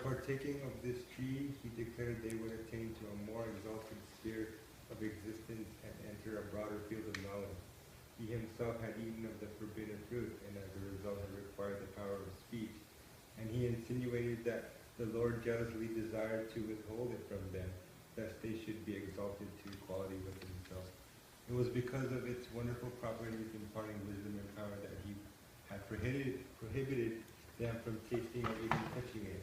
partaking of this tree, he declared they would attain to a more exalted sphere of existence and enter a broader field of knowledge. He himself had eaten of the forbidden fruit, and as a result had required the power of speech. And he insinuated that the Lord jealously desired to withhold it from them, lest they should be exalted to equality with himself. It was because of its wonderful properties imparting wisdom and power that he had prohibited them from tasting or even touching it.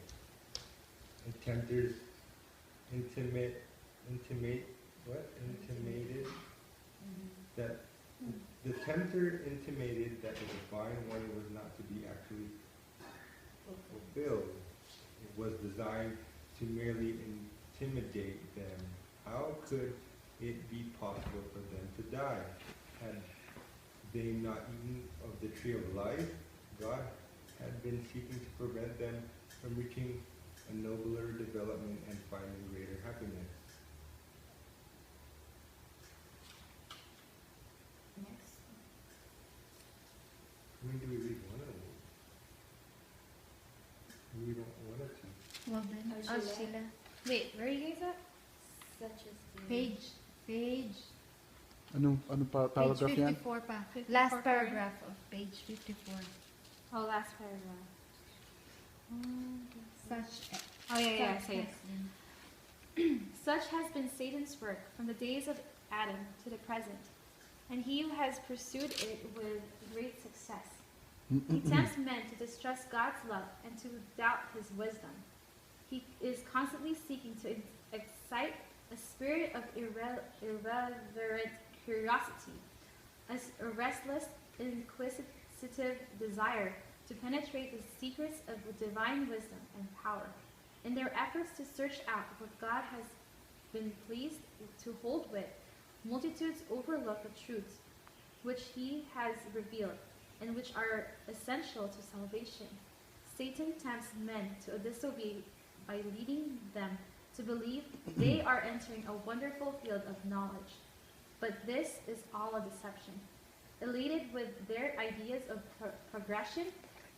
And tempters intimated that the tempter intimated that the divine warning was not to be actually fulfilled. It was designed to merely intimidate them. How could it be possible for them to die? Had they not eaten of the tree of life? God had been seeking to prevent them from reaching a nobler development and finding greater happiness. Next. I mean, do we read one of them? We don't want to. Well then, Sheila. Wait, where are you guys at? Such as the Page Anong paragraph yan? 54 pa. 54 Last pa. paragraph of page 54. Oh, last paragraph. Such Oh, yeah, such say it. has been- Such has been Satan's work from the days of Adam to the present, and he who has pursued it with great success. He tempts men to distrust God's love and to doubt his wisdom. He is constantly seeking to excite a spirit of irreverent curiosity, a restless, inquisitive desire to penetrate the secrets of divine wisdom and power. In their efforts to search out what God has been pleased to hold with, multitudes overlook the truths which he has revealed and which are essential to salvation. Satan tempts men to disobey by leading them to believe they are entering a wonderful field of knowledge. But this is all a deception. Elated with their ideas of progression,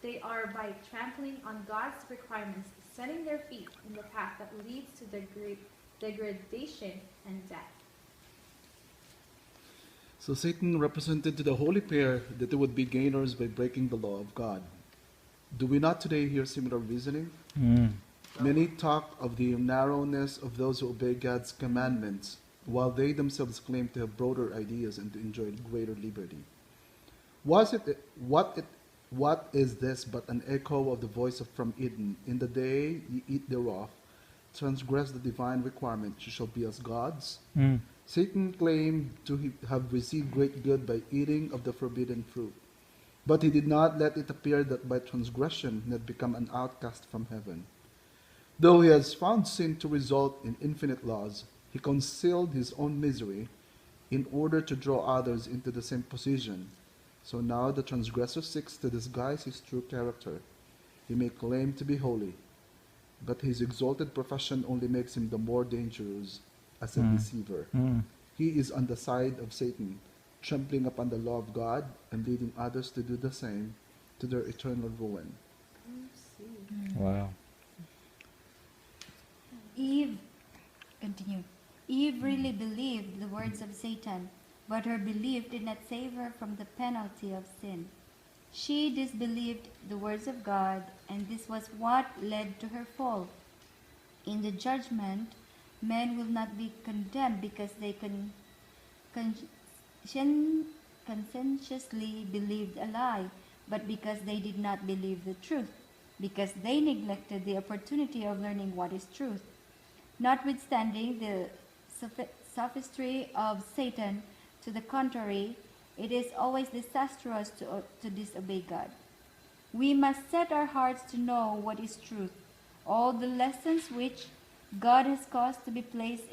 they are, by trampling on God's requirements, setting their feet in the path that leads to degradation and death. So Satan represented to the holy pair that they would be gainers by breaking the law of God. Do we not today hear similar reasoning? Many talk of the narrowness of those who obey God's commandments, while they themselves claim to have broader ideas and to enjoy greater liberty. What is this but an echo of the voice from Eden? In the day ye eat thereof, transgress the divine requirement, you shall be as gods. Satan claimed to have received great good by eating of the forbidden fruit. But he did not let it appear that by transgression he had become an outcast from heaven. Though he has found sin to result in infinite loss, he concealed his own misery in order to draw others into the same position. So now the transgressor seeks to disguise his true character. He may claim to be holy, but his exalted profession only makes him the more dangerous as a deceiver. He is on the side of Satan, trampling upon the law of God and leading others to do the same, to their eternal ruin. Wow. Eve really believed the words of Satan, but her belief did not save her from the penalty of sin. She disbelieved the words of God, and this was what led to her fall. In the judgment, men will not be condemned because they conscientiously believed a lie, but because they did not believe the truth, because they neglected the opportunity of learning what is truth. Notwithstanding the sophistry of Satan, to the contrary, it is always disastrous to disobey God. We must set our hearts to know what is truth. All the lessons which God has caused to be placed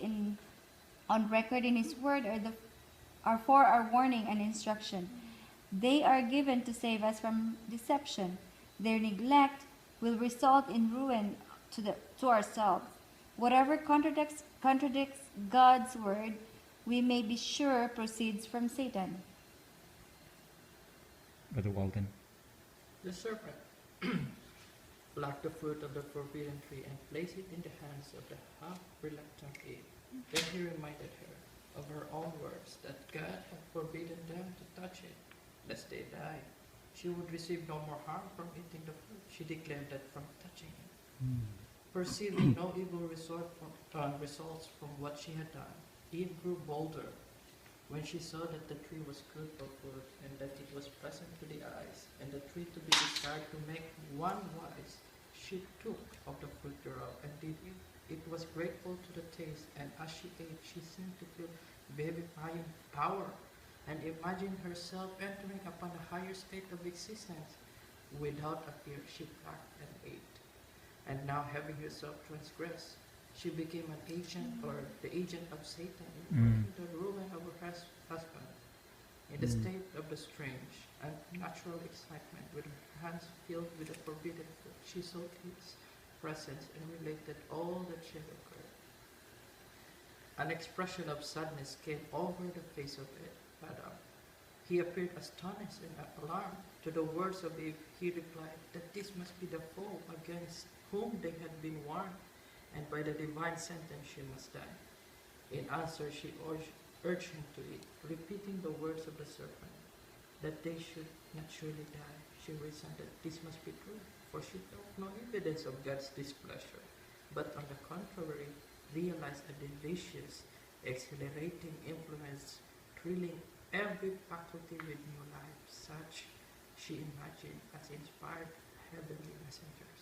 on record in His Word are for our warning and instruction. They are given to save us from deception. Their neglect will result in ruin to ourselves. Whatever contradicts God's Word, we may be sure proceeds from Satan. Brother Walden. The serpent. plucked the fruit of the forbidden tree and placed it in the hands of the half-reluctant Eve. Then he reminded her of her own words that God had forbidden them to touch it, lest they die. She would receive no more harm from eating the fruit. She declared that from touching it. Perceiving no evil results from what she had done, Eve grew bolder. When she saw that the tree was good for food, and that it was pleasant to the eyes, and the tree to be desired to make one wise, she took of the fruit thereof and did eat. It was grateful to the taste, and as she ate, she seemed to feel vivifying power, and imagined herself entering upon a higher state of existence. Without a fear, she plucked and ate. And now, having herself transgressed, she became an agent or the agent of Satan in the ruin of her husband. In the state of the strange and natural excitement, with her hands filled with the forbidden fruit, she sought his presence and related all that she had occurred. An expression of sadness came over the face of Adam. He appeared astonished and alarmed. To the words of Eve, he replied that this must be the foe against whom they had been warned, and by the divine sentence she must die. In answer, she urged him to eat, repeating the words of the serpent, that they should not surely die. She reasoned that this must be true, for she felt no evidence of God's displeasure, but on the contrary, realized a delicious, exhilarating influence, thrilling every faculty with new life, such she imagined as inspired heavenly messengers.